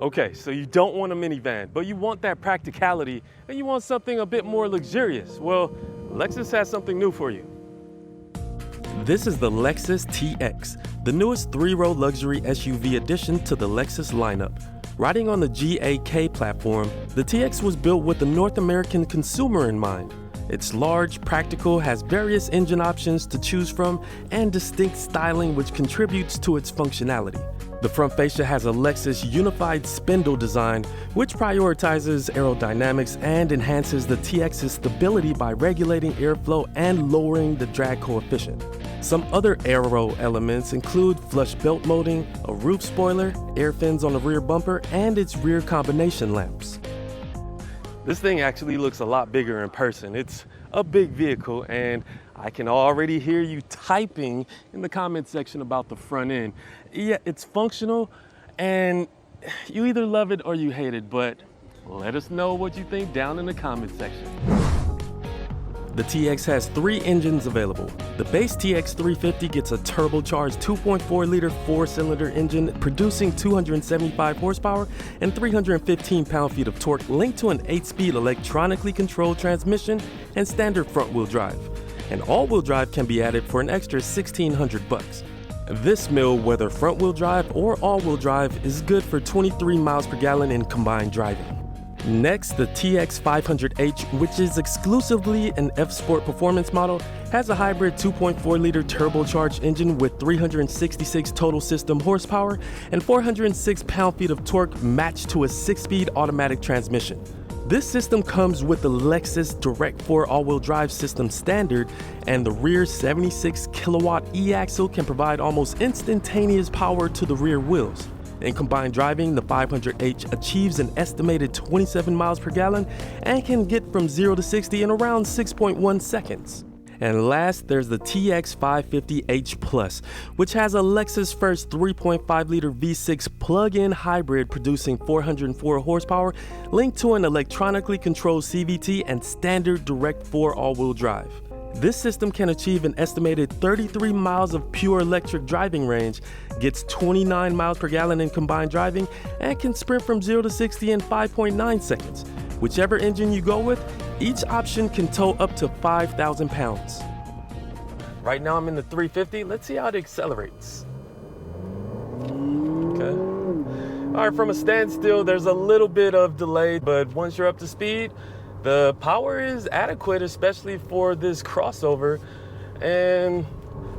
Okay, so you don't want a minivan, but you want that practicality and you want something a bit more luxurious. Well, Lexus has something new for you. This is the Lexus TX, the newest three-row luxury SUV addition to the Lexus lineup. Riding on the GAK platform, the TX was built with the North American consumer in mind. It's large, practical, has various engine options to choose from, and distinct styling which contributes to its functionality. The front fascia has a Lexus unified spindle design, which prioritizes aerodynamics and enhances the TX's stability by regulating airflow and lowering the drag coefficient. Some other aero elements include flush belt molding, a roof spoiler, air fins on the rear bumper, and its rear combination lamps. This thing actually looks a lot bigger in person. It's a big vehicle, and I can already hear you typing in the comment section about the front end. Yeah, it's functional, and you either love it or you hate it, but let us know what you think down in the comment section. The TX has 3 engines available. The base TX 350 gets a turbocharged 2.4-liter 4-cylinder engine producing 275 horsepower and 315 pound-feet of torque linked to an 8-speed electronically controlled transmission and standard front-wheel drive. And all-wheel drive can be added for an extra $1,600. This mill, whether front-wheel drive or all-wheel drive, is good for 23 miles per gallon in combined driving. Next, the TX 500H, which is exclusively an F-Sport performance model, has a hybrid 2.4-liter turbocharged engine with 366 total system horsepower and 406 pound-feet of torque matched to a 6-speed automatic transmission. This system comes with the Lexus Direct 4 all-wheel drive system standard, and the rear 76 kilowatt e-axle can provide almost instantaneous power to the rear wheels. In combined driving, the 500H achieves an estimated 27 miles per gallon and can get from 0 to 60 in around 6.1 seconds. And last, there's the TX 550H Plus, which has a Lexus first 3.5-liter V6 plug-in hybrid producing 404 horsepower linked to an electronically controlled CVT and standard Direct 4 all-wheel drive. This system can achieve an estimated 33 miles of pure electric driving range, gets 29 miles per gallon in combined driving, and can sprint from 0 to 60 in 5.9 seconds. Whichever engine you go with, each option can tow up to 5,000 pounds. Right now I'm in the 350. Let's see how it accelerates. Okay. All right, from a standstill, there's a little bit of delay, but once you're up to speed, the power is adequate, especially for this crossover. And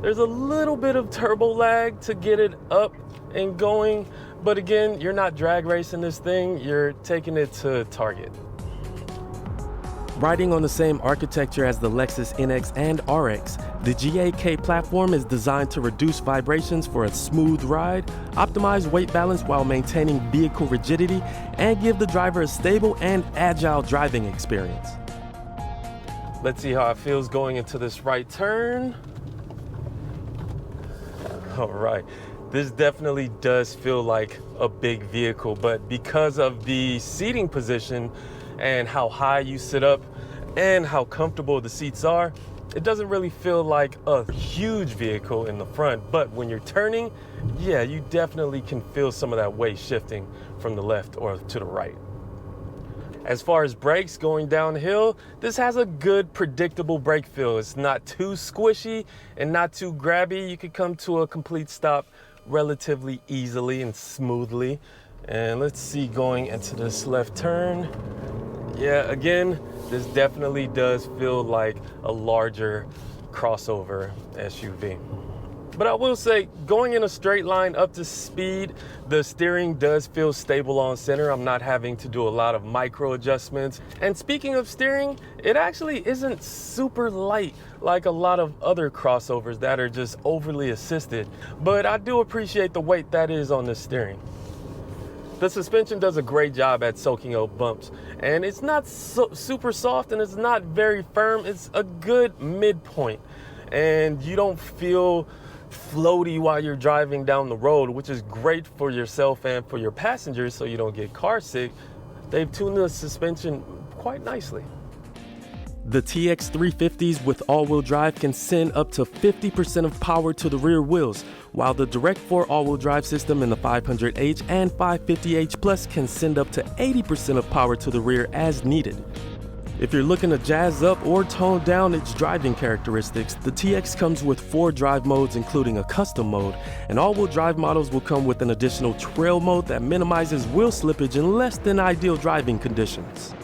there's a little bit of turbo lag to get it up and going. But again, you're not drag racing this thing, you're taking it to target. Riding on the same architecture as the Lexus NX and RX, the GAK platform is designed to reduce vibrations for a smooth ride, optimize weight balance while maintaining vehicle rigidity, and give the driver a stable and agile driving experience. Let's see how it feels going into this right turn. All right, this definitely does feel like a big vehicle, but because of the seating position and how high you sit up and how comfortable the seats are, it doesn't really feel like a huge vehicle in the front. But when you're turning, yeah, you definitely can feel some of that weight shifting from the left or to the right. As far as brakes going downhill, this has a good predictable brake feel. It's not too squishy and not too grabby. You can come to a complete stop relatively easily and smoothly. And let's see, going into this left turn. Yeah, again, this definitely does feel like a larger crossover SUV. But I will say, going in a straight line up to speed, the steering does feel stable on center. I'm not having to do a lot of micro adjustments. And speaking of steering, it actually isn't super light like a lot of other crossovers that are just overly assisted. But I do appreciate the weight that is on the steering. The suspension does a great job at soaking up bumps, and it's not super soft and it's not very firm. It's a good midpoint, and you don't feel floaty while you're driving down the road, which is great for yourself and for your passengers so you don't get car sick. They've tuned the suspension quite nicely. The TX 350s with all-wheel drive can send up to 50% of power to the rear wheels, while the direct 4 all-wheel drive system in the 500H and 550H Plus can send up to 80% of power to the rear as needed. If you're looking to jazz up or tone down its driving characteristics, the TX comes with 4 drive modes including a custom mode, and all-wheel drive models will come with an additional trail mode that minimizes wheel slippage in less than ideal driving conditions.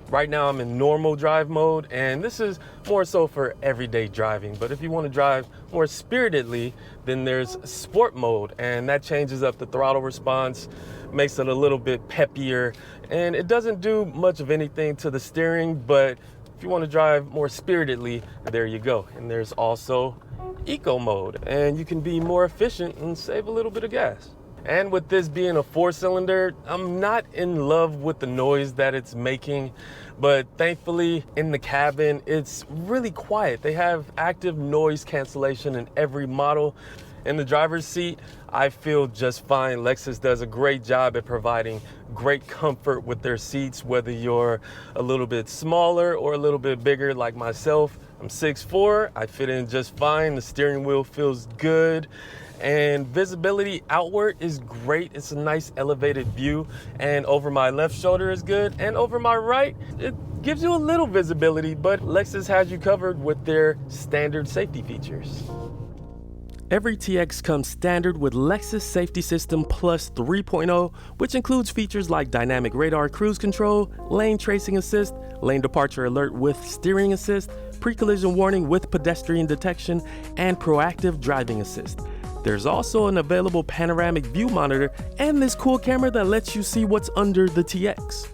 Right now I'm in normal drive mode, and this is more so for everyday driving, but if you want to drive more spiritedly, then there's sport mode, and that changes up the throttle response, makes it a little bit peppier, and it doesn't do much of anything to the steering, but if you want to drive more spiritedly, there you go. And there's also eco mode, and you can be more efficient and save a little bit of gas. And with this being a 4-cylinder, I'm not in love with the noise that it's making, but thankfully in the cabin, it's really quiet. They have active noise cancellation in every model. In the driver's seat, I feel just fine. Lexus does a great job at providing great comfort with their seats, whether you're a little bit smaller or a little bit bigger like myself. I'm 6'4", I fit in just fine. The steering wheel feels good. And visibility outward is great. It's a nice elevated view, and over my left shoulder is good, and over my right, it gives you a little visibility, but Lexus has you covered with their standard safety features. Every TX comes standard with Lexus Safety System Plus 3.0, which includes features like dynamic radar cruise control, lane tracing assist, lane departure alert with steering assist, pre-collision warning with pedestrian detection, and proactive driving assist. There's also an available panoramic view monitor and this cool camera that lets you see what's under the TX.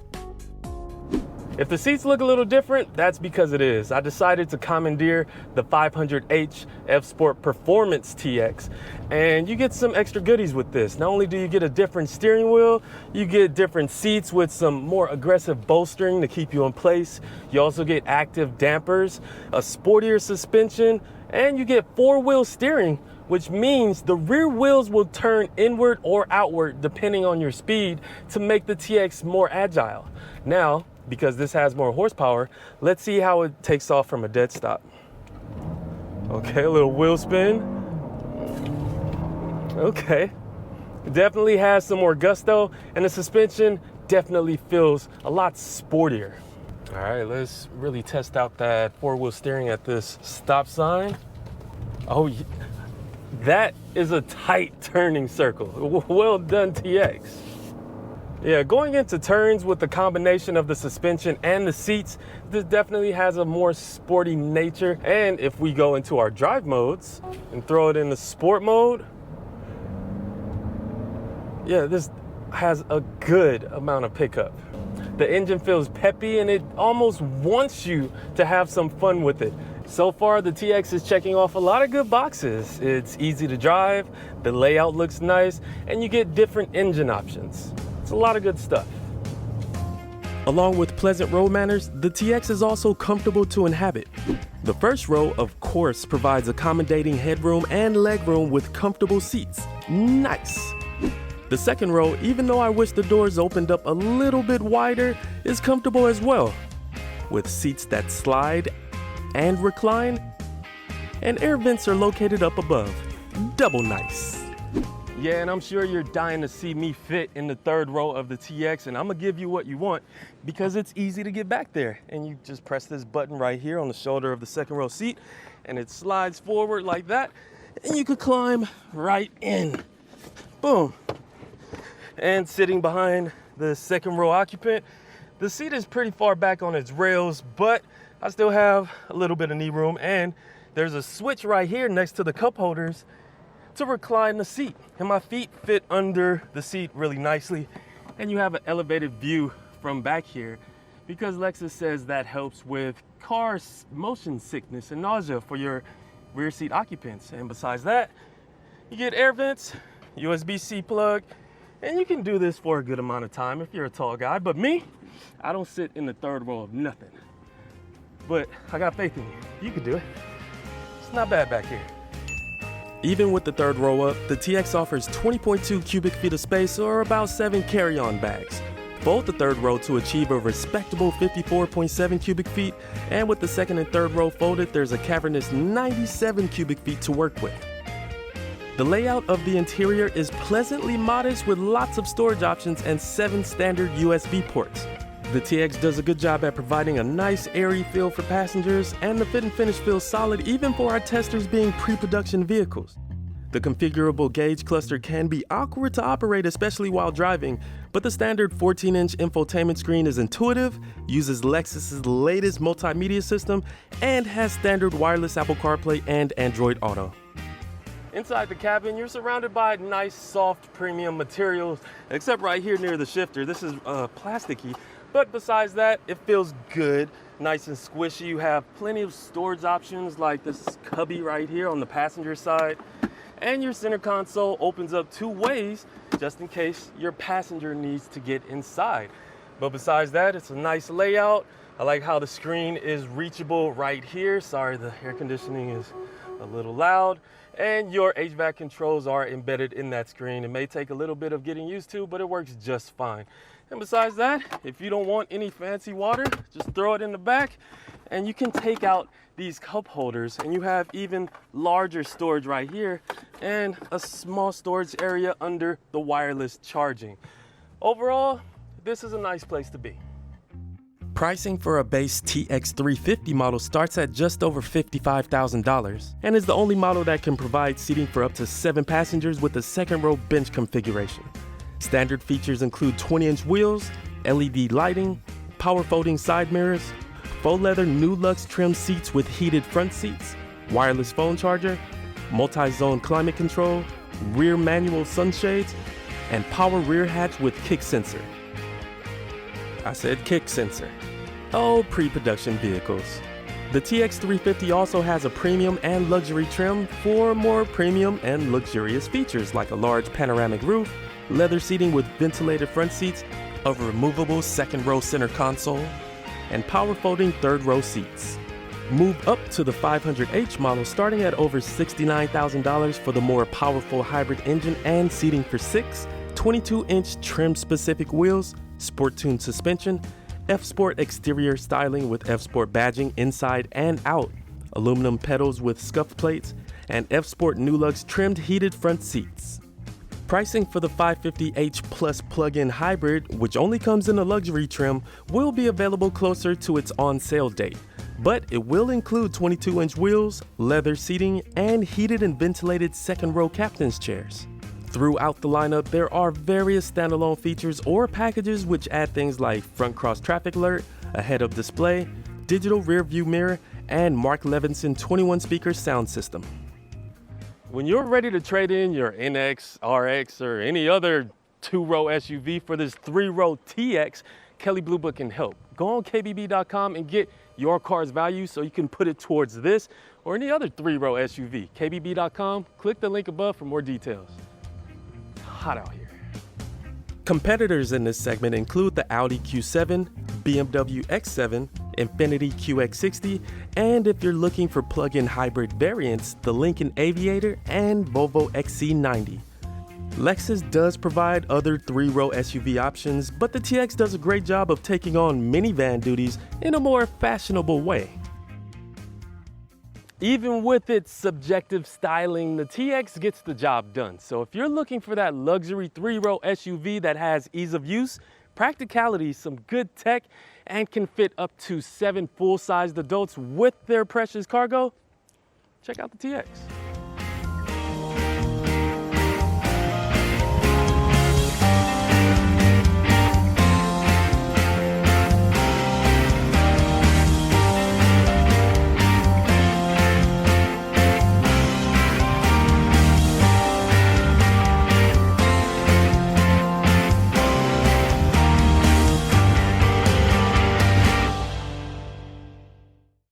If the seats look a little different, that's because it is. I decided to commandeer the 500H F Sport Performance TX, and you get some extra goodies with this. Not only do you get a different steering wheel, you get different seats with some more aggressive bolstering to keep you in place. You also get active dampers, a sportier suspension, and you get 4-wheel steering, which means the rear wheels will turn inward or outward depending on your speed to make the TX more agile. Now, because this has more horsepower, let's see how it takes off from a dead stop. Okay, a little wheel spin. Okay, it definitely has some more gusto, and the suspension definitely feels a lot sportier. All right, let's really test out that 4-wheel steering at this stop sign. Oh, that is a tight turning circle. Well done, TX. Yeah, going into turns with the combination of the suspension and the seats, this definitely has a more sporty nature. And if we go into our drive modes and throw it in the sport mode, yeah, this has a good amount of pickup. The engine feels peppy, and it almost wants you to have some fun with it. So far, the TX is checking off a lot of good boxes. It's easy to drive, the layout looks nice, and you get different engine options. It's a lot of good stuff. Along with pleasant road manners, the TX is also comfortable to inhabit. The first row, of course, provides accommodating headroom and legroom with comfortable seats. Nice. The second row, even though I wish the doors opened up a little bit wider, is comfortable as well, with seats that slide and recline, and air vents are located up above. Double nice. Yeah, and I'm sure you're dying to see me fit in the third row of the TX, and I'm gonna give you what you want because it's easy to get back there. And you just press this button right here on the shoulder of the second row seat, and it slides forward like that, and you could climb right in. Boom. And sitting behind the second row occupant, the seat is pretty far back on its rails, but I still have a little bit of knee room, and there's a switch right here next to the cup holders to recline the seat. And my feet fit under the seat really nicely, and you have an elevated view from back here because Lexus says that helps with car motion sickness and nausea for your rear seat occupants. And besides that, you get air vents, USB-C plug, and you can do this for a good amount of time if you're a tall guy. But me, I don't sit in the third row of nothing. But I got faith in you. You can do it. It's not bad back here. Even with the third row up, the TX offers 20.2 cubic feet of space, or about 7 carry-on bags. fold the third row to achieve a respectable 54.7 cubic feet, and with the second and third row folded, there's a cavernous 97 cubic feet to work with. The layout of the interior is pleasantly modest with lots of storage options and 7 standard USB ports. The TX does a good job at providing a nice airy feel for passengers, and the fit and finish feels solid even for our testers being pre-production vehicles. The configurable gauge cluster can be awkward to operate, especially while driving, but the standard 14-inch infotainment screen is intuitive, uses Lexus's latest multimedia system, and has standard wireless Apple CarPlay and Android Auto. Inside the cabin, you're surrounded by nice, soft, premium materials, except right here near the shifter. This is plasticky, but besides that, it feels good, nice and squishy. You have plenty of storage options like this cubby right here on the passenger side. And your center console opens up 2 ways, just in case your passenger needs to get inside. But besides that, it's a nice layout. I like how the screen is reachable right here. Sorry, the air conditioning is a little loud. And your HVAC controls are embedded in that screen. It may take a little bit of getting used to, but it works just fine. And besides that, if you don't want any fancy water, just throw it in the back, and you can take out these cup holders, and you have even larger storage right here and a small storage area under the wireless charging. Overall, this is a nice place to be. Pricing for a base TX 350 model starts at just over $55,000 and is the only model that can provide seating for up to 7 passengers with a second row bench configuration. Standard features include 20-inch wheels, LED lighting, power folding side mirrors, faux leather Nulux trim seats with heated front seats, wireless phone charger, multi-zone climate control, rear manual sunshades, and power rear hatch with kick sensor. I said kick sensor. Oh, pre-production vehicles. The TX 350 also has a premium and luxury trim for more premium and luxurious features like a large panoramic roof, leather seating with ventilated front seats, a removable second row center console, and power folding third row seats. Move up to the 500H model starting at over $69,000 for the more powerful hybrid engine and seating for 6, 22-inch trim-specific wheels, sport-tuned suspension, F-Sport exterior styling with F-Sport badging inside and out, aluminum pedals with scuff plates, and F-Sport Nulux trimmed heated front seats. Pricing for the 550H Plus plug-in hybrid, which only comes in a luxury trim, will be available closer to its on-sale date, but it will include 22-inch wheels, leather seating, and heated and ventilated second-row captain's chairs. Throughout the lineup, there are various standalone features or packages which add things like front cross traffic alert, a head-up display, digital rear view mirror, and Mark Levinson 21-speaker sound system. When you're ready to trade in your NX, RX, or any other 2-row SUV for this 3-row TX, Kelley Blue Book can help. Go on KBB.com and get your car's value so you can put it towards this or any other 3-row SUV. KBB.com, click the link above for more details. Hot out here. Competitors in this segment include the Audi Q7, BMW X7, Infiniti QX60, and if you're looking for plug-in hybrid variants, the Lincoln Aviator and Volvo XC90. Lexus does provide other 3-row SUV options, but the TX does a great job of taking on minivan duties in a more fashionable way. Even with its subjective styling, the TX gets the job done. So if you're looking for that luxury 3-row SUV that has ease of use, practicality, some good tech, and can fit up to 7 full-sized adults with their precious cargo, check out the TX.